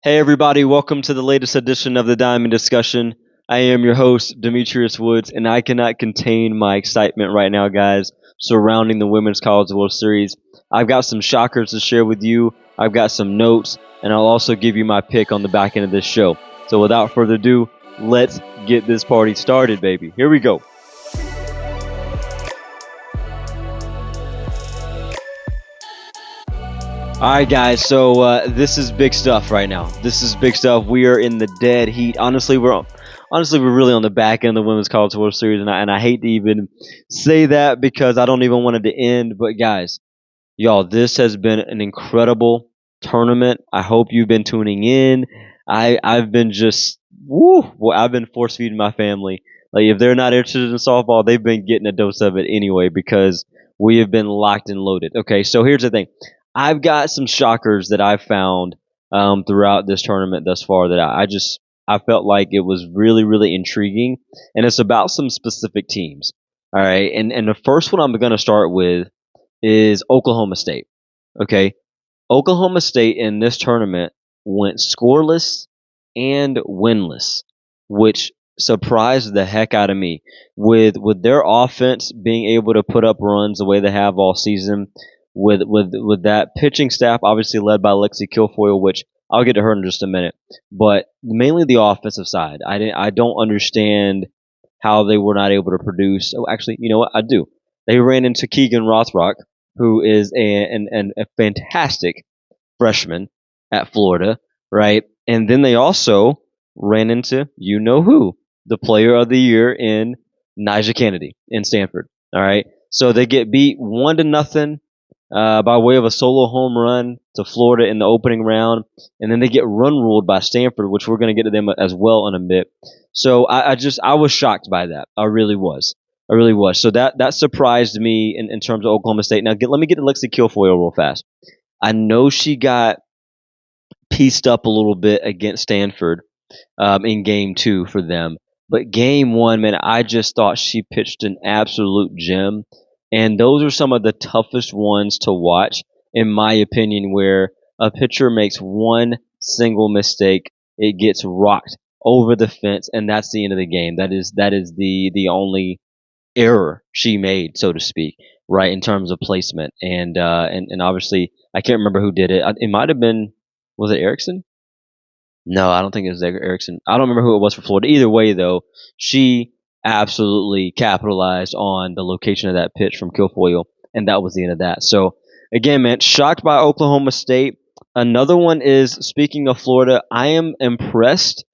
Hey everybody, welcome to the latest edition of the Diamond Discussion. I am your host, Demetrius Woods, and I cannot contain my excitement right now, guys, surrounding the Women's College World Series. I've got some shockers to share with you, I've got some notes, and I'll also give you my pick on the back end of this show. So without further ado, let's get this party started, baby. Here we go. All right, guys. So this is big stuff right now. This is big stuff. We are in the dead heat. Honestly we're really on the back end of the Women's College World Series, and I hate to even say that because I don't even want it to end. But guys, y'all, this has been an incredible tournament. I hope you've been tuning in. I've been just I've been force feeding my family. Like if they're not interested in softball, they've been getting a dose of it anyway because we have been locked and loaded. Okay, so here's the thing. I've got some shockers that I've found throughout this tournament thus far that I felt like it was really intriguing, and it's about some specific teams. All right, and the first one I'm going to start with is Oklahoma State. Okay, Oklahoma State in this tournament went scoreless and winless, which surprised the heck out of me. With their offense being able to put up runs the way they have all season, with that pitching staff obviously led by Lexi Kilfoyle, which I'll get to her in just a minute, but mainly the offensive side. I don't understand how they were not able to produce. Oh, actually, you know what? I do. They ran into Keegan Rothrock, who is a fantastic freshman at Florida, right? And then they also ran into you know who, the player of the year in Nija Kennedy in Stanford. All right, so they get beat 1-0 by way of a solo home run to Florida in the opening round, and then they get run ruled by Stanford, which we're going to get to them as well in a bit. So I was shocked by that. I really was. I really was. So that surprised me in terms of Oklahoma State. Now let me get to Lexi Kilfoyle real fast. I know she got pieced up a little bit against Stanford in game two for them. But game one, man, I just thought she pitched an absolute gem. And those are some of the toughest ones to watch, in my opinion, where a pitcher makes one single mistake, it gets rocked over the fence, and that's the end of the game. That is the only error she made, so to speak, right, in terms of placement. And obviously, I can't remember who did it. It might have been, was it Erickson? No, I don't think it was Erickson. I don't remember who it was for Florida. Either way, though, she absolutely capitalized on the location of that pitch from Kilfoyle, and that was the end of that. So, again, man, shocked by Oklahoma State. Another one is, speaking of Florida, I am impressed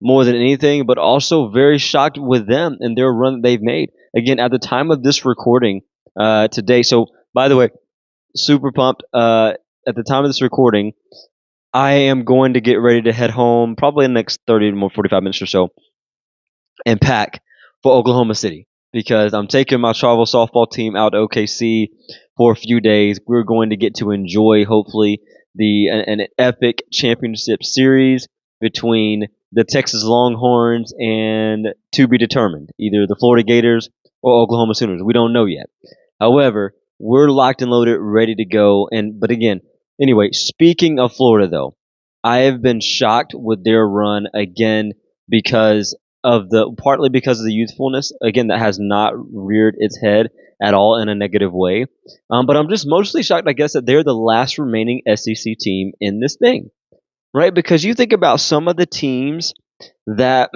more than anything, but also very shocked with them and their run that they've made. Again, at the time of this recording today, so by the way, super pumped. At the time of this recording, I am going to get ready to head home probably in the next 30 to 45 minutes or so and pack for Oklahoma City because I'm taking my travel softball team out to OKC for a few days. We're going to get to enjoy, hopefully, an epic championship series between the Texas Longhorns and to be determined, either the Florida Gators or Oklahoma Sooners. We don't know yet. However, we're locked and loaded, ready to go. But again, anyway, speaking of Florida, though, I have been shocked with their run again because partly because of the youthfulness. Again, that has not reared its head at all in a negative way. But I'm just mostly shocked, I guess, that they're the last remaining SEC team in this thing, right? Because you think about some of the teams that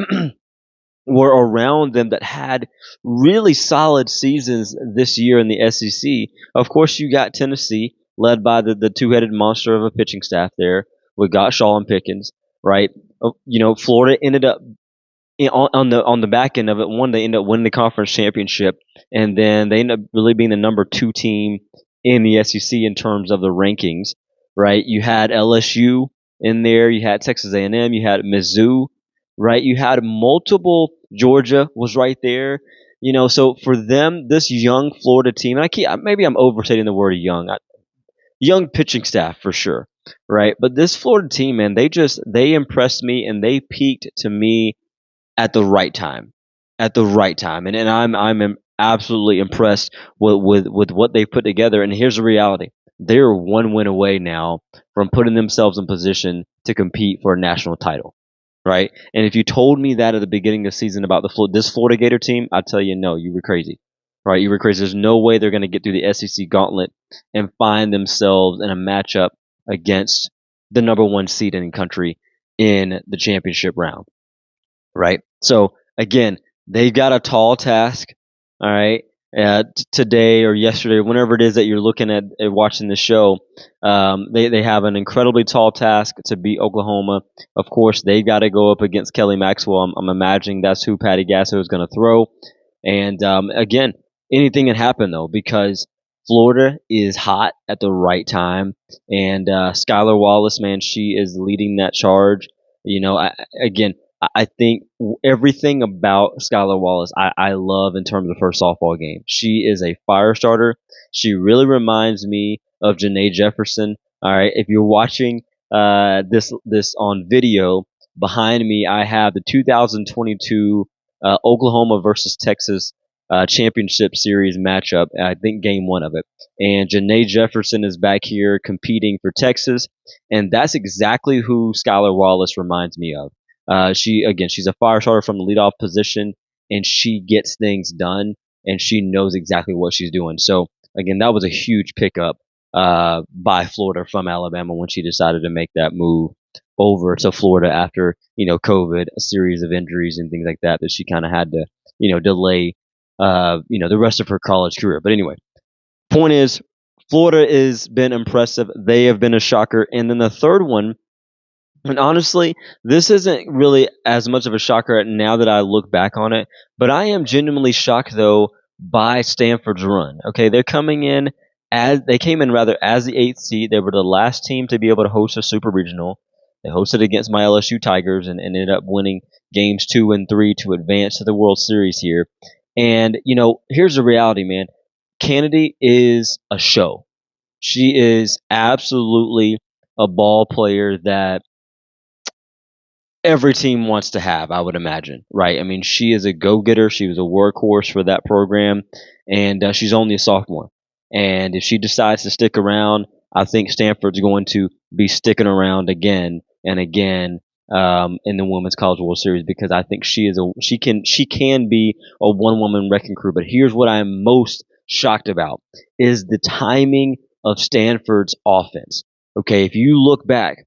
were around them that had really solid seasons this year in the SEC. Of course, you got Tennessee, led by the two-headed monster of a pitching staff there. We got Shaw and Pickens, right? Florida ended up on the back end of it. One, they ended up winning the conference championship, and then they ended up really being the number 2 team in the SEC in terms of the rankings, right? You had LSU in there, you had Texas A&M, you had Mizzou, right? You had multiple. Georgia was right there. So for them, this young Florida team, and maybe I'm overstating the word young, young pitching staff for sure, right? But this Florida team, man, they impressed me and they peaked to me at the right time, and I'm absolutely impressed with what they put together. And here's the reality: they're one win away now from putting themselves in position to compete for a national title, right? And if you told me that at the beginning of the season about this Florida Gator team, I'd tell you no, you were crazy, right? You were crazy. There's no way they're going to get through the SEC gauntlet and find themselves in a matchup against the number one seed in the country in the championship round, right? So again, they've got a tall task. All right. Today or yesterday, whenever it is that you're looking at watching the show, they have an incredibly tall task to beat Oklahoma. Of course, they got to go up against Kelly Maxwell. I'm imagining that's who Patty Gasso is going to throw. And again, anything can happen though because Florida is hot at the right time, and Skylar Wallace, man, she is leading that charge. You know, again, I think everything about Skylar Wallace I love in terms of her softball game. She is a fire starter. She really reminds me of Janae Jefferson. All right, if you're watching this on video behind me, I have the 2022 Oklahoma versus Texas championship series matchup. I think game one of it, and Janae Jefferson is back here competing for Texas, and that's exactly who Skylar Wallace reminds me of. She's a fire starter from the leadoff position, and she gets things done, and she knows exactly what she's doing. So again, that was a huge pickup by Florida from Alabama when she decided to make that move over to Florida after COVID, a series of injuries and things like that she kind of had to delay the rest of her college career. But anyway, point is, Florida has been impressive. They have been a shocker, and then the third one, and honestly, this isn't really as much of a shocker now that I look back on it, but I am genuinely shocked though by Stanford's run. Okay, they came in rather as the eighth seed. They were the last team to be able to host a super regional. They hosted against my LSU Tigers and ended up winning games 2 and 3 to advance to the World Series here. And here's the reality, man. Kennedy is a show. She is absolutely a ball player that every team wants to have, I would imagine, right? I mean, she is a go-getter. She was a workhorse for that program, and she's only a sophomore. And if she decides to stick around, I think Stanford's going to be sticking around again and again in the Women's College World Series because I think she can be a one-woman wrecking crew. But here's what I'm most shocked about is the timing of Stanford's offense. Okay, if you look back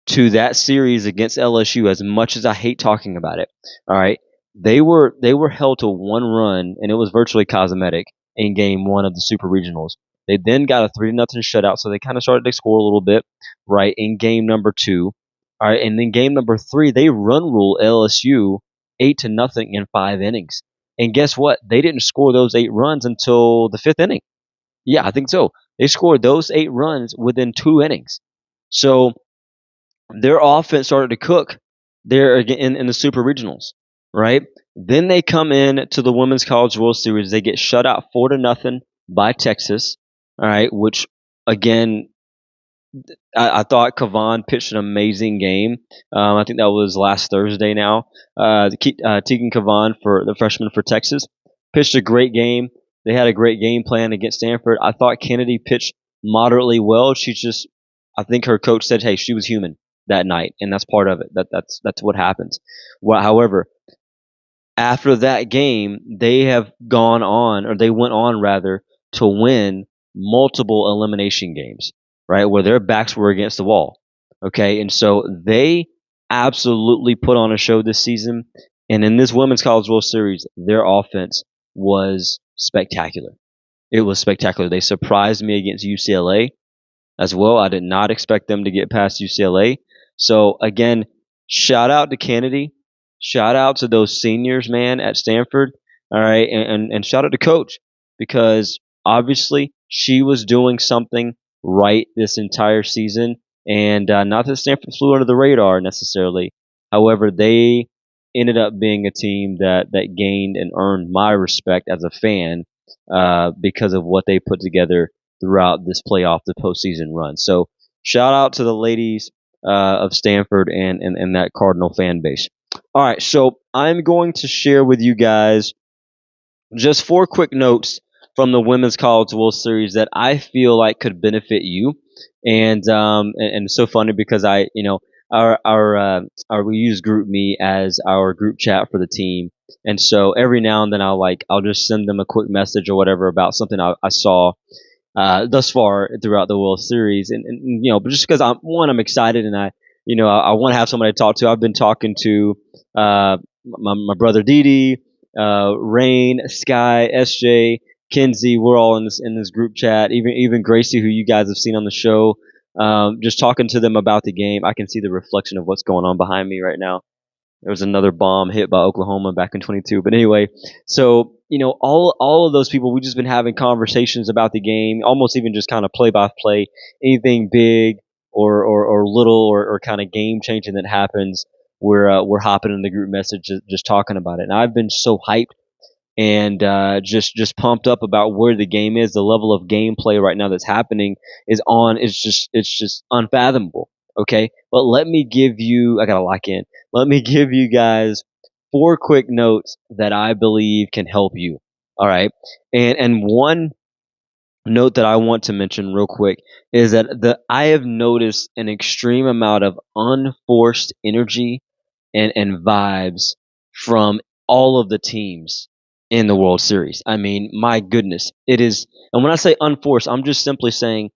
to that series against LSU, as much as I hate talking about it, all right, they were held to one run, and it was virtually cosmetic in game one of the Super Regionals. They then got a 3-0 shutout, so they kind of started to score a little bit, right, in game number two. All right, and then game number three, they run rule LSU 8-0 in 5 innings. And guess what? They didn't score those 8 runs until the fifth inning. Yeah, I think so. They scored those 8 runs within 2 innings. So their offense started to cook there again in the super regionals, right? Then they come in to the Women's College World Series. They get shut out 4-0 by Texas, all right, which again, I thought Kavan pitched an amazing game. I think that was last Thursday now. Tegan Kavan, for the freshman for Texas, pitched a great game. They had a great game plan against Stanford. I thought Kennedy pitched moderately well. I think her coach said, hey, she was human that night, and that's part of it. That's what happens. However, after that game, they have gone on, or they went on rather, to win multiple elimination games, right, where their backs were against the wall. Okay, and so they absolutely put on a show this season. And in this Women's College World Series, their offense was spectacular. It was spectacular. They surprised me against UCLA as well. I did not expect them to get past UCLA. So again, shout out to Kennedy. Shout out to those seniors, man, at Stanford. All right, and shout out to Coach because obviously she was doing something right this entire season, and not that Stanford flew under the radar necessarily. However, they ended up being a team that gained and earned my respect as a fan because of what they put together throughout this playoff, the postseason run. So shout out to the ladies of Stanford and that Cardinal fan base. All right, so I'm going to share with you guys just 4 quick notes from the Women's College World Series that I feel like could benefit you. And it's so funny because our we use GroupMe as our group chat for the team, and so every now and then I'll just send them a quick message or whatever about something I saw thus far throughout the World Series, and but just because I'm excited and I want to have somebody to talk to. I've been talking to my brother Didi, Rain, Sky, SJ, Kenzie. We're all in this group chat. Even Gracie, who you guys have seen on the show. Just talking to them about the game. I can see the reflection of what's going on behind me right now. There was another bomb hit by Oklahoma back in 22. But anyway, so all of those people, we've just been having conversations about the game, almost even just kind of play by play, anything big or little or kind of game changing that happens. We're hopping in the group message, just talking about it. And I've been so hyped and just pumped up about where the game is. The level of gameplay right now that's happening is on. It's just unfathomable. Okay, but let me give you. I gotta lock in. Let me give you guys four quick notes that I believe can help you. All right, and one note that I want to mention real quick is that I have noticed an extreme amount of unforced energy and vibes from all of the teams in the World Series. I mean, my goodness, it is. And when I say unforced, I'm just simply saying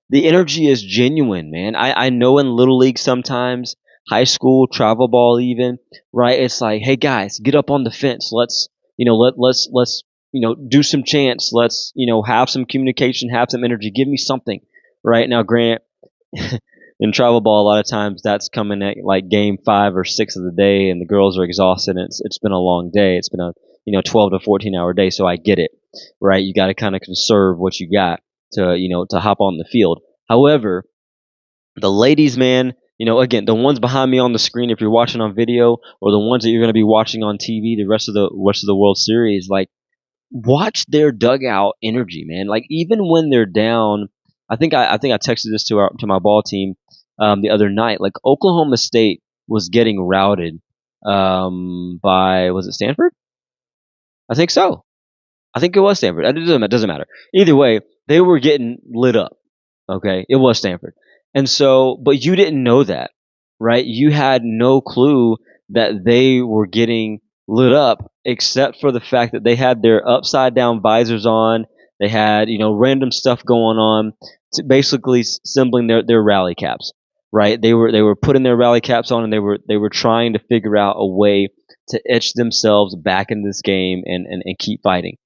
the energy is genuine, man. I know in little league sometimes, high school, travel ball even, right? It's like, hey guys, get up on the fence. Let's do some chants. Let's have some communication, have some energy. Give me something, right? Now, Grant, in travel ball, a lot of times that's coming at like game 5 or 6 of the day, and the girls are exhausted. And it's been a long day. It's been a 12 to 14 hour day, so I get it, right? You got to kind of conserve what you got to hop on the field. However, the ladies, man, again, the ones behind me on the screen, if you're watching on video, or the ones that you're going to be watching on TV, the rest of the World Series, like watch their dugout energy, man. Like even when they're down, I think I texted this to my ball team the other night. Like Oklahoma State was getting routed by, was it Stanford? I think so. I think it was Stanford. It doesn't matter. Either way, they were getting lit up. Okay, it was Stanford, and so, but you didn't know that, right? You had no clue that they were getting lit up, except for the fact that they had their upside down visors on. They had random stuff going on, basically symboling their rally caps, right? They were putting their rally caps on, and they were trying to figure out a way to etch themselves back in this game and keep fighting.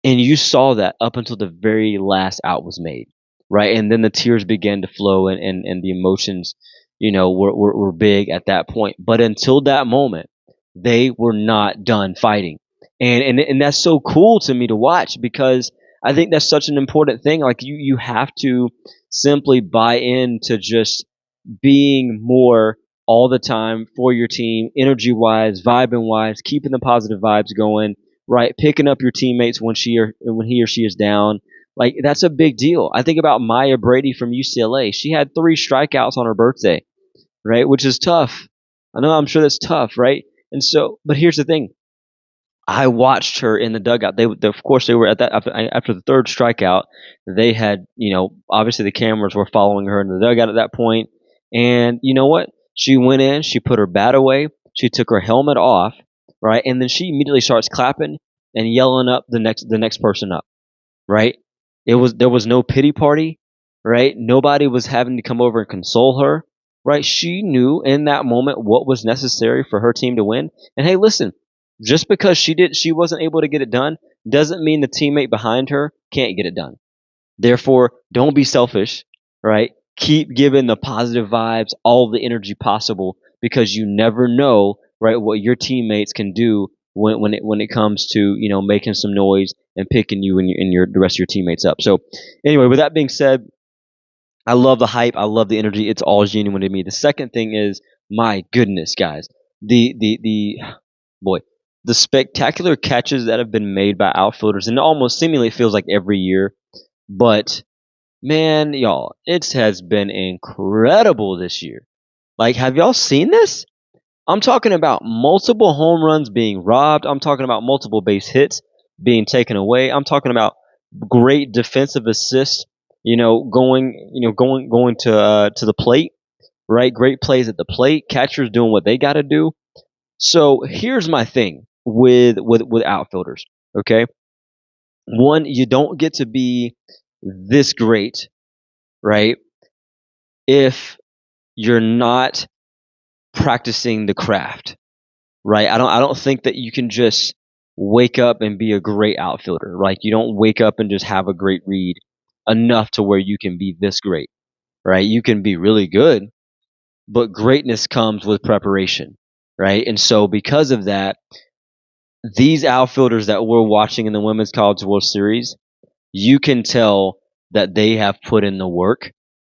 And you saw that up until the very last out was made, right? And then the tears began to flow, and the emotions, were big at that point. But until that moment, they were not done fighting. And that's so cool to me to watch, because I think that's such an important thing. Like you have to simply buy into just being more all the time for your team, energy wise, vibing wise, keeping the positive vibes going, right? Picking up your teammates when he or she is down. Like that's a big deal. I think about Maya Brady from UCLA. She had 3 strikeouts on her birthday, right? Which is tough. I know, I'm sure that's tough, right? And so, but here's the thing. I watched her in the dugout. Of course, they were at that after the third strikeout. They had, obviously the cameras were following her in the dugout at that point. And you know what? She went in, she put her bat away, she took her helmet off, right, and then she immediately starts clapping and yelling up the next person up, right? There was no pity party, right? Nobody was having to come over and console her, right? She knew in that moment what was necessary for her team to win. And hey, listen, just because she wasn't able to get it done doesn't mean the teammate behind her can't get it done. Therefore, don't be selfish, right? Keep giving the positive vibes, all the energy possible, because you never know, right, what your teammates can do when it comes to making some noise and picking you and the rest of your teammates up. So, anyway, with that being said, I love the hype, I love the energy. It's all genuine to me. The second thing is, my goodness, guys, the boy, the spectacular catches that have been made by outfielders, and almost seemingly it feels like every year, but man, y'all, it has been incredible this year. Like, have y'all seen this? I'm talking about multiple home runs being robbed. I'm talking about multiple base hits being taken away. I'm talking about great defensive assist, going to the plate, right? Great plays at the plate, catchers doing what they got to do. So here's my thing with outfielders, okay? One, you don't get to be this great, right? If you're not practicing the craft, right? I don't think that you can just wake up and be a great outfielder. Like you don't wake up and just have a great read enough to where you can be this great, right? You can be really good, but greatness comes with preparation, right? And so because of that, these outfielders that we're watching in the Women's College World Series, you can tell that they have put in the work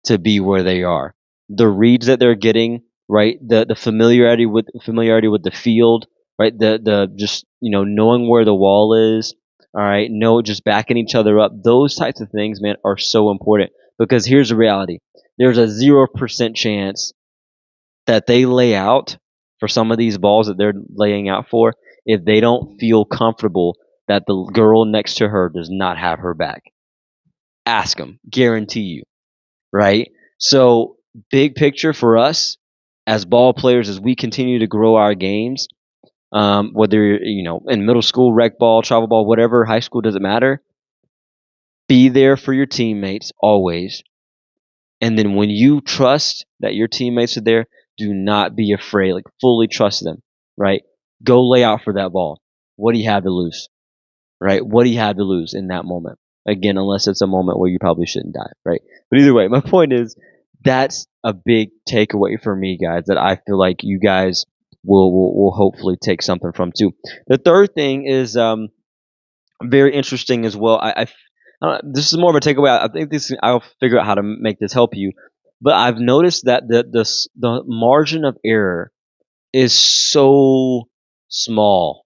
to be where they are. The reads that they're getting, right? The familiarity with the field, right? The just knowing where the wall is, all right? No, just backing each other up. Those types of things, man, are so important because here's the reality: there's a 0% chance that they lay out for some of these balls that they're laying out for if they don't feel comfortable that the girl next to her does not have her back. Ask them, guarantee you, right? So, big picture for us as ball players, as we continue to grow our games, whether in middle school, rec ball, travel ball, whatever, high school, doesn't matter. Be there for your teammates always. And then when you trust that your teammates are there, do not be afraid. Like fully trust them, right? Go lay out for that ball. What do you have to lose, right? What do you have to lose in that moment? Again, unless it's a moment where you probably shouldn't die, right? But either way, my point is that's a big takeaway for me, guys, that I feel like you guys will hopefully take something from too. The third thing is very interesting as well. This is more of a takeaway. I think I'll figure out how to make this help you. But I've noticed that the margin of error is so small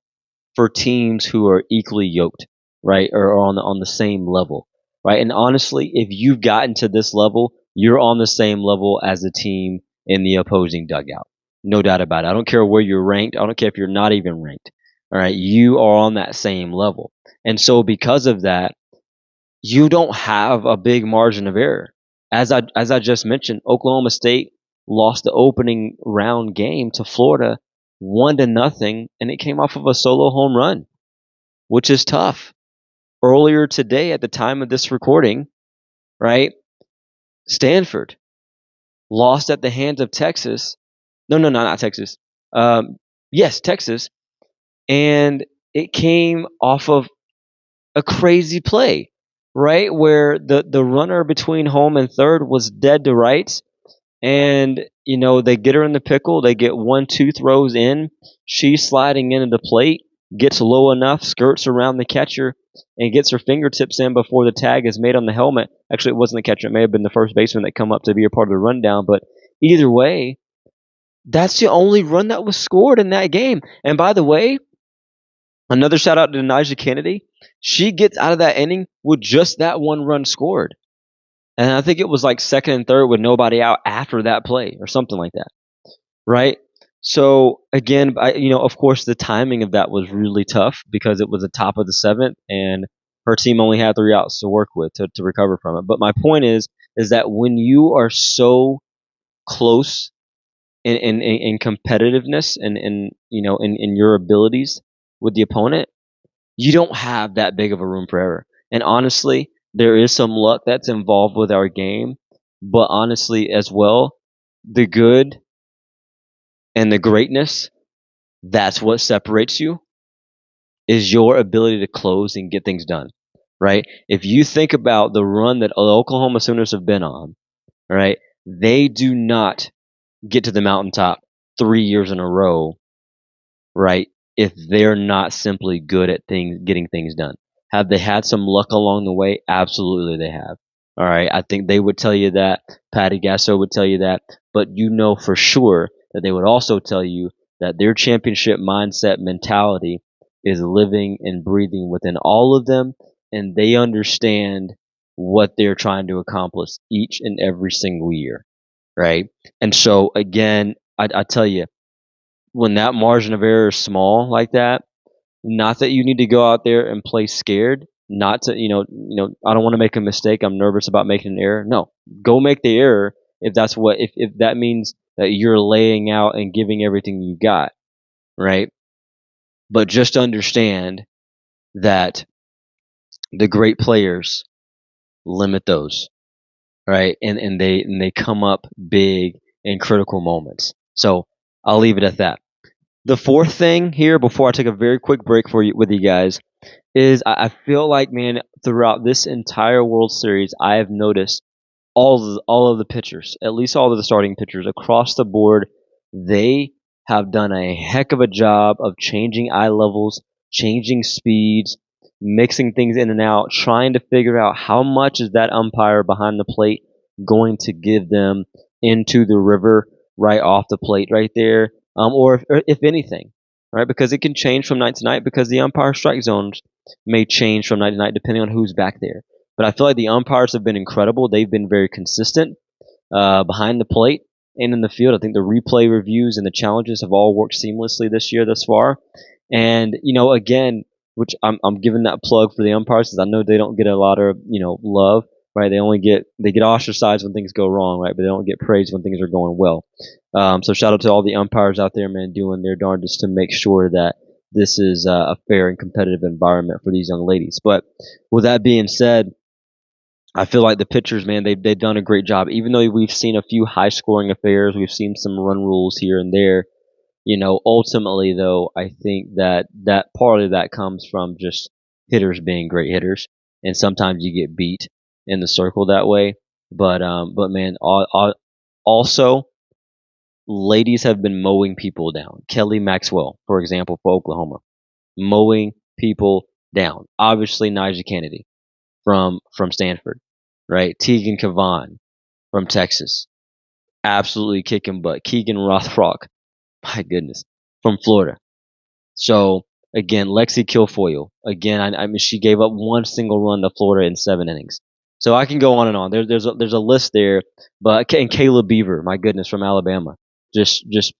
for teams who are equally yoked, right, or on the same level, right. And honestly, if you've gotten to this level, you're on the same level as the team in the opposing dugout, no doubt about it. I don't care where you're ranked. I don't care if you're not even ranked. All right, you are on that same level, and so because of that, you don't have a big margin of error. As I just mentioned, Oklahoma State lost the opening round game to Florida 1-0, and it came off of a solo home run, which is tough. Earlier today, at the time of this recording, right, Stanford lost at the hands of Texas. No, not Texas. Yes, Texas, and it came off of a crazy play, right, where the runner between home and third was dead to rights, and they get her in the pickle. They get 1-2 throws in. She's sliding into the plate, gets low enough, skirts around the catcher, and gets her fingertips in before the tag is made on the helmet. Actually, it wasn't the catcher. It may have been the first baseman that come up to be a part of the rundown. But either way, that's the only run that was scored in that game. And by the way, another shout out to Najee Kennedy. She gets out of that inning with just that one run scored. And I think it was like second and third with nobody out after that play or something like that, right? So again, of course, the timing of that was really tough because it was the top of the seventh, and her team only had 3 outs to work with to recover from it. But my point is that when you are so close in competitiveness and in your abilities with the opponent, you don't have that big of a room for error. And honestly, there is some luck that's involved with our game, but honestly, as well, the good and the greatness, that's what separates you, is your ability to close and get things done, right? If you think about the run that the Oklahoma Sooners have been on, right, they do not get to the mountaintop 3 years in a row, right, if they're not simply good at getting things done. Have they had some luck along the way? Absolutely they have. All right. I think they would tell you that. Patty Gasso would tell you that. But you know for sure that they would also tell you that their championship mindset mentality is living and breathing within all of them, and they understand what they're trying to accomplish each and every single year. Right. And so again, I tell you, when that margin of error is small like that, not that you need to go out there and play scared, not to, I don't want to make a mistake. I'm nervous about making an error. No, go make the error if that's if that means that you're laying out and giving everything you got, right? But just understand that the great players limit those, right? And they come up big in critical moments. So I'll leave it at that. The fourth thing here, before I take a very quick break for you with you guys, is I feel like, man, throughout this entire World Series, I have noticed all of the pitchers, at least all of the starting pitchers across the board, they have done a heck of a job of changing eye levels, changing speeds, mixing things in and out, trying to figure out how much is that umpire behind the plate going to give them into the river right off the plate right there, or if anything, right? Because it can change from night to night because the umpire strike zones may change from night to night depending on who's back there. But I feel like the umpires have been incredible. They've been very consistent behind the plate and in the field. I think the replay reviews and the challenges have all worked seamlessly this year thus far. And again, which I'm giving that plug for the umpires because I know they don't get a lot of love. Right, they get ostracized when things go wrong, right? But they don't get praised when things are going well. So shout out to all the umpires out there, man, doing their darndest to make sure that this is a fair and competitive environment for these young ladies. But with that being said, I feel like the pitchers, man, they've done a great job. Even though we've seen a few high scoring affairs, we've seen some run rules here and there. Ultimately though, I think that part of that comes from just hitters being great hitters, and sometimes you get beat in the circle that way. But man, also ladies have been mowing people down. Kelly Maxwell, for example, for Oklahoma, mowing people down. Obviously, Nigel Kennedy from Stanford, right? Tegan Cavan from Texas, absolutely kicking butt. Keegan Rothrock, my goodness, from Florida. So again, Lexi Kilfoyle, again, I mean, she gave up one single run to Florida in 7 innings. So I can go on and on. There's a list there, and Caleb Beaver, my goodness, from Alabama, just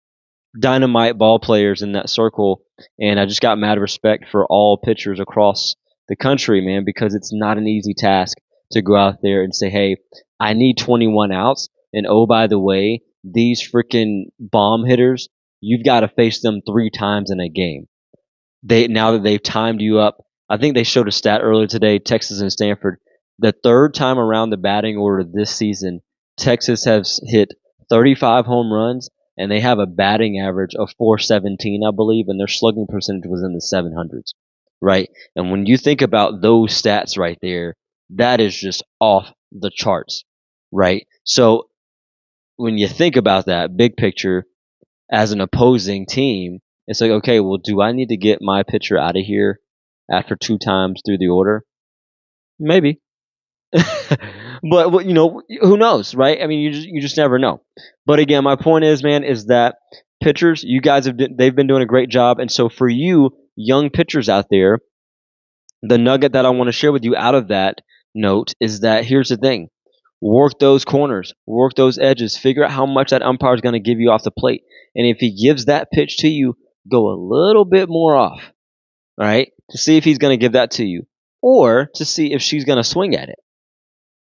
dynamite ball players in that circle. And I just got mad respect for all pitchers across the country, man, because it's not an easy task to go out there and say, hey, I need 21 outs. And oh, by the way, these freaking bomb hitters, you've got to face them 3 times in a game. Now that they've timed you up, I think they showed a stat earlier today, Texas and Stanford. The third time around the batting order this season, Texas has hit 35 home runs, and they have a batting average of 417, I believe, and their slugging percentage was in the 700s, right? And when you think about those stats right there, that is just off the charts, right? So when you think about that big picture as an opposing team, it's like, okay, well, do I need to get my pitcher out of here after 2 times through the order? Maybe. But who knows, right? I mean, you just never know. But again, my point is, man, is that pitchers, you guys they've been doing a great job, and so for you young pitchers out there, the nugget that I want to share with you out of that note is that here's the thing: work those corners, work those edges, figure out how much that umpire is going to give you off the plate, and if he gives that pitch to you, go a little bit more off, all right, to see if he's going to give that to you, or to see if she's going to swing at it,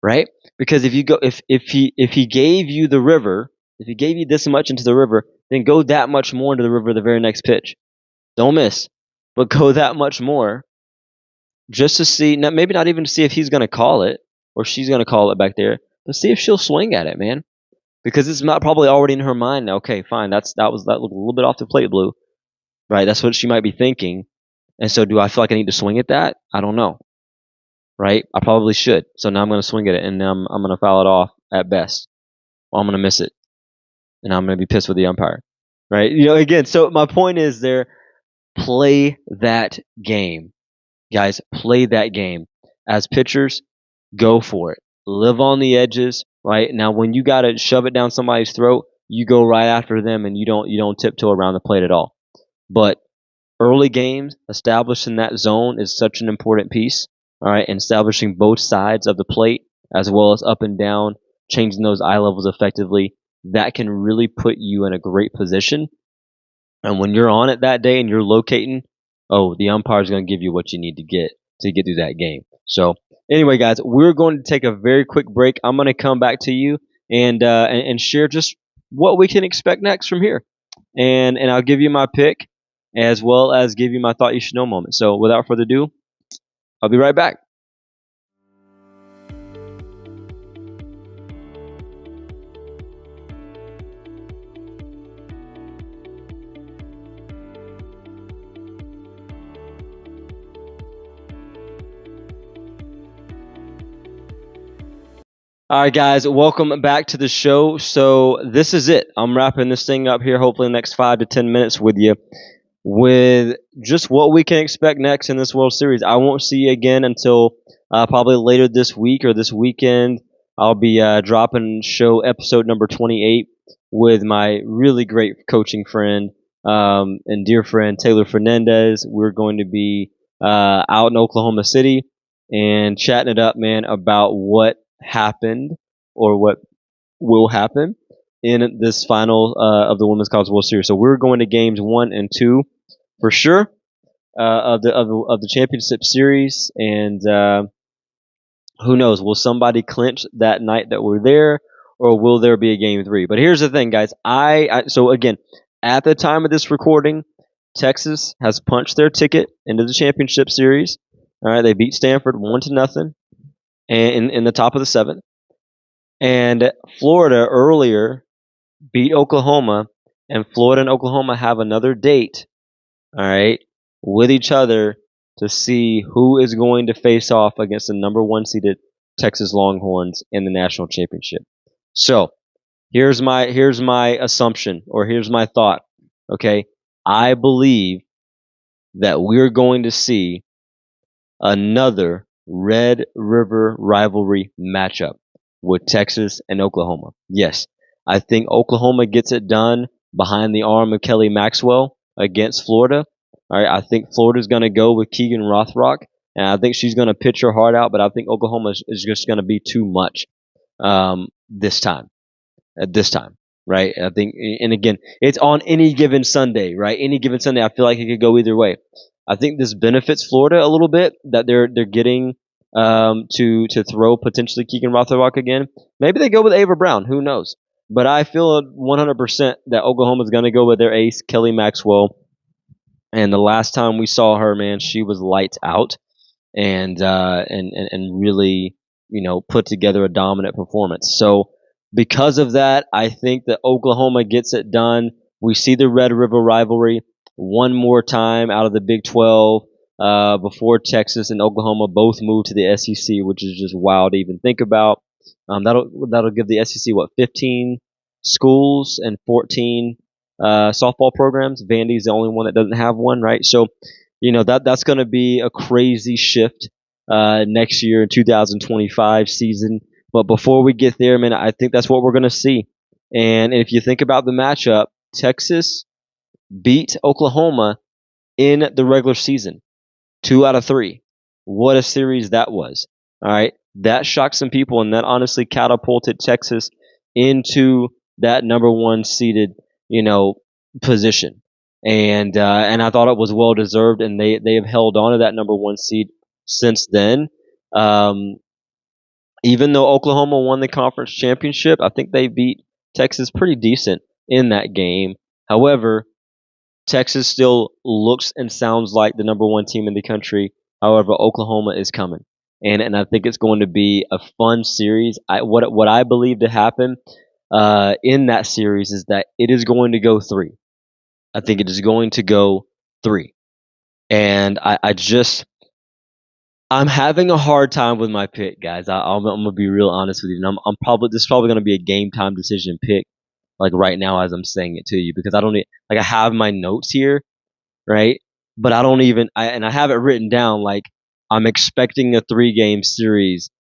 right? Because if he gave you the river, if he gave you this much into the river, then go that much more into the river the very next pitch. Don't miss, but go that much more just to see, maybe not even to see if he's going to call it or she's going to call it back there, but see if she'll swing at it, man. Because it's not probably already in her mind. Okay, fine, that looked a little bit off the plate, Blue. Right, that's what she might be thinking. And so, do I feel like I need to swing at that? I don't know. Right, I probably should. So now I'm going to swing at it, and I'm going to foul it off at best, or I'm going to miss it, and I'm going to be pissed with the umpire. Right, again. So my point is, play that game, guys. Play that game. As pitchers, go for it. Live on the edges, right? Now, when you got to shove it down somebody's throat, you go right after them, and you don't tiptoe around the plate at all. But early games, establishing that zone is such an important piece, all right? And establishing both sides of the plate as well as up and down, changing those eye levels effectively, that can really put you in a great position. And when you're on it that day and you're locating, oh, the umpire is going to give you what you need to get. to get through that game. So anyway, guys, we're going to take a very quick break. I'm going to come back to you and share just what we can expect next from here, and I'll give you my pick as well as give you my thought you should know moment. So without further ado, I'll be right back. All right, guys, welcome back to the show. So this is it. I'm wrapping this thing up here, hopefully in the next 5 to 10 minutes with you, with just what we can expect next in this World Series. I won't see you again until probably later this week or this weekend. I'll be dropping show episode number 28 with my really great coaching friend and dear friend Taylor Fernandez. We're going to be out in Oklahoma City and chatting it up, man, about what happened or what will happen in this final of the Women's College World Series. So we're going to games 1 and 2 for sure of the championship series, and who knows? Will somebody clinch that night that we're there, or will there be a game 3? But here's the thing, guys. So again, at the time of this recording, Texas has punched their ticket into the championship series. All right, they beat Stanford 1-0, and in the top of the 7th. And Florida earlier beat Oklahoma, and Florida and Oklahoma have another date, all right, with each other to see who is going to face off against the number 1 seeded Texas Longhorns in the national championship. So here's my assumption, or here's my thought. Okay, I believe that we're going to see another Red River rivalry matchup with Texas and Oklahoma. Yes, I think Oklahoma gets it done behind the arm of Kelly Maxwell against Florida. All right, I think Florida's going to go with Keegan Rothrock, and I think she's going to pitch her heart out, but I think Oklahoma is just going to be too much this time. At this time, right? I think, and again, it's on any given Sunday, right? Any given Sunday, I feel like it could go either way. I think this benefits Florida a little bit that they're getting to throw potentially Keegan Rothrock again. Maybe they go with Ava Brown. Who knows? But I feel 100% that Oklahoma's going to go with their ace, Kelly Maxwell. And the last time we saw her, man, she was lights out and really, put together a dominant performance. So because of that, I think that Oklahoma gets it done. We see the Red River rivalry one more time out of the Big 12 before Texas and Oklahoma both move to the SEC, which is just wild to even think about. That'll give the SEC 15 schools and 14 softball programs. Vandy's the only one that doesn't have one, right? So, that's going to be a crazy shift next year in 2025 season. But before we get there, man, I think that's what we're going to see. And if you think about the matchup, Texas beat Oklahoma in the regular season, 2 out of 3. What a series that was! All right, that shocked some people, and that honestly catapulted Texas into that number 1 seeded, position. And I thought it was well deserved, and they have held on to that number 1 seed since then. Even though Oklahoma won the conference championship, I think they beat Texas pretty decent in that game. However, Texas still looks and sounds like the number 1 team in the country. However, Oklahoma is coming, and I think it's going to be a fun series. What I believe to happen in that series is that it is going to go 3. I think it is going to go 3, and I'm having a hard time with my pick, guys. I'm gonna be real honest with you. And this is probably gonna be a game time decision pick, like right now as I'm saying it to you, because I have my notes here, right? But I have it written down like I'm expecting a 3-game series,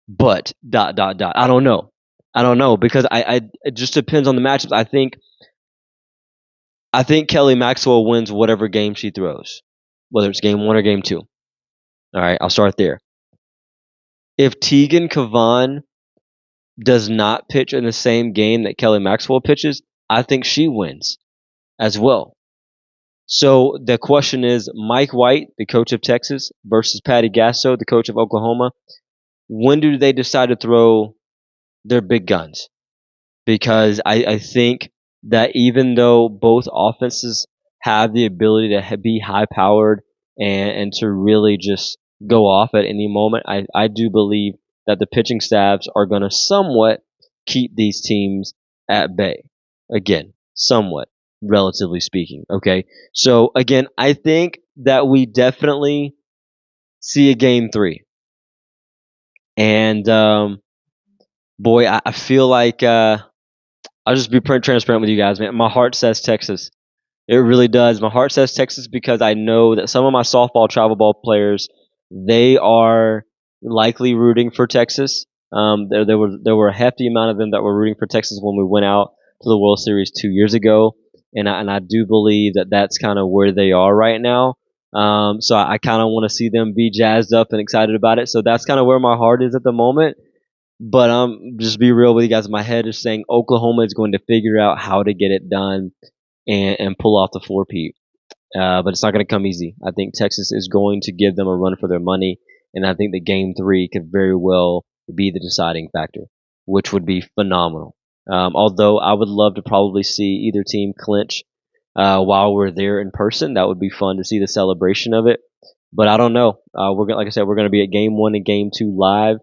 but ... I don't know because it just depends on the matchups. I think Kelly Maxwell wins whatever game she throws, whether it's game 1 or game 2. All right, I'll start there. If Tegan Cavan does not pitch in the same game that Kelly Maxwell pitches, I think she wins as well. So the question is Mike White, the coach of Texas, versus Patty Gasso, the coach of Oklahoma. When do they decide to throw their big guns? Because I think that even though both offenses have the ability to be high powered and to really just go off at any moment, I do believe that the pitching staffs are going to somewhat keep these teams at bay. Again, somewhat, relatively speaking. Okay. So, again, I think that we definitely see a game three. And, boy, I feel like. I'll just be pretty transparent with you guys, man. My heart says Texas. It really does. My heart says Texas because I know that some of my softball travel ball players, they are likely rooting for Texas. There were a hefty amount of them that were rooting for Texas when we went out to the World Series 2 years ago, and I do believe that that's kind of where they are right now. So I kind of want to see them be jazzed up and excited about it. So that's kind of where my heart is at the moment. But just be real with you guys. My head is saying Oklahoma is going to figure out how to get it done and pull off the four-peat. But it's not going to come easy. I think Texas is going to give them a run for their money, and I think that Game 3 could very well be the deciding factor, which would be phenomenal. Although I would love to probably see either team clinch while we're there in person. That would be fun to see the celebration of it. But I don't know. Like I said, we're going to be at Game 1 and Game 2 live,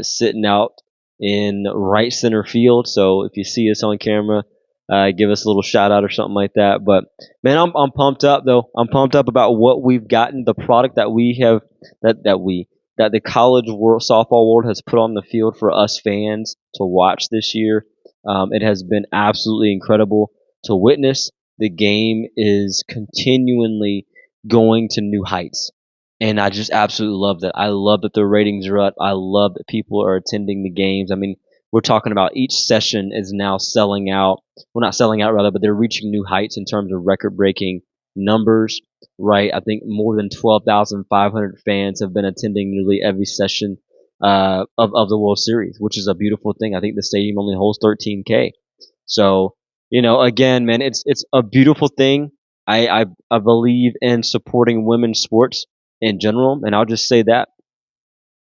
sitting out in right center field. So if you see us on camera, give us a little shout out or something like that. But man, I'm pumped up though. I'm pumped up about what we've gotten, the product that we have, that the college world softball world has put on the field for us fans to watch this year. It has been absolutely incredible to witness. The game is continually going to new heights. And I just absolutely love that. I love that the ratings are up. I love that people are attending the games. I mean, we're talking about each session is now selling out. Well, not selling out rather, but they're reaching new heights in terms of record-breaking numbers. Right? I think more than 12,500 fans have been attending nearly every session of the World Series, which is a beautiful thing. I think the stadium only holds 13K. So, again, man, it's a beautiful thing. I believe in supporting women's sports in general, and I'll just say that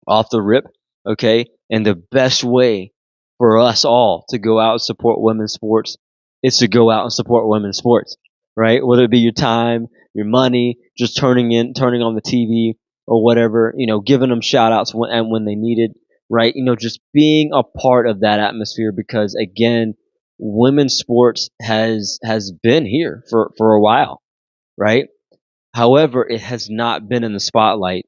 off the rip, okay? And the best way for us all to go out and support women's sports is to go out and support women's sports, right? Whether it be your time, your money, just turning on the TV or whatever, giving them shout outs when they need it, right? Just being a part of that atmosphere because again, women's sports has been here for a while, right? However, it has not been in the spotlight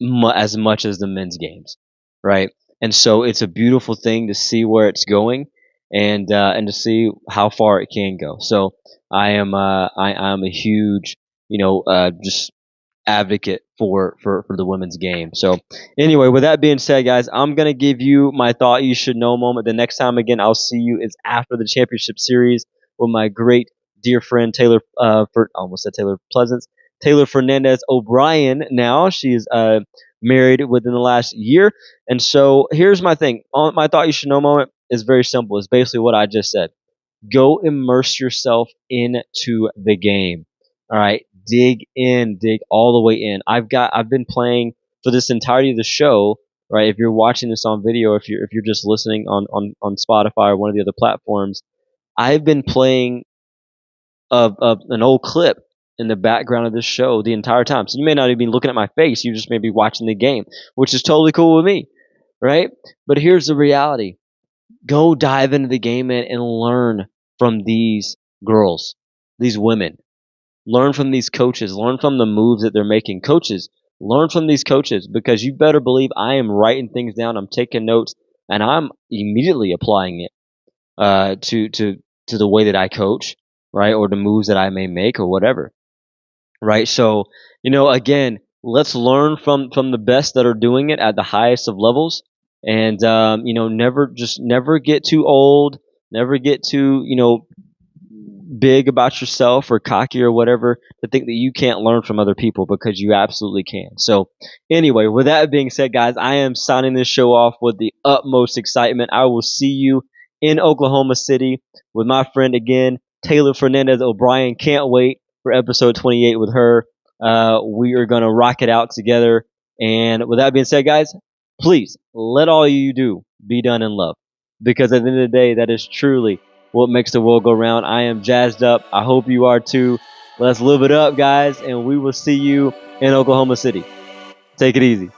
as much as the men's games, right? And so it's a beautiful thing to see where it's going, and to see how far it can go. So I am a huge just advocate for the women's game. So anyway, with that being said, guys, I'm gonna give you my thought you should know moment. The next time again I'll see you is after the championship series with my great dear friend Taylor. For almost said Taylor Pleasance. Taylor Fernandez O'Brien. Now she is married within the last year, and so here's my thing. My thought you should know moment is very simple. It's basically what I just said. Go immerse yourself into the game. All right, dig all the way in. I've been playing for this entirety of the show. Right, if you're watching this on video, if you're just listening on Spotify or one of the other platforms, I've been playing of an old clip in the background of this show the entire time. So you may not even be looking at my face. You just may be watching the game, which is totally cool with me, right? But here's the reality: go dive into the game and learn from these girls, these women. Learn from these coaches. Learn from the moves that they're making. Coaches, learn from these coaches because you better believe I am writing things down. I'm taking notes and I'm immediately applying it to the way that I coach, right, or the moves that I may make or whatever, right? So again, let's learn from the best that are doing it at the highest of levels, and never get too old, never get too big about yourself or cocky or whatever to think that you can't learn from other people because you absolutely can. So anyway, with that being said, guys, I am signing this show off with the utmost excitement. I will see you in Oklahoma City with my friend again, Taylor Fernandez O'Brien. Can't wait. for episode 28 with her. We are going to rock it out together. And with that being said, guys, please let all you do be done in love. Because at the end of the day, that is truly what makes the world go round. I am jazzed up. I hope you are too. Let's live it up, guys. And we will see you in Oklahoma City. Take it easy.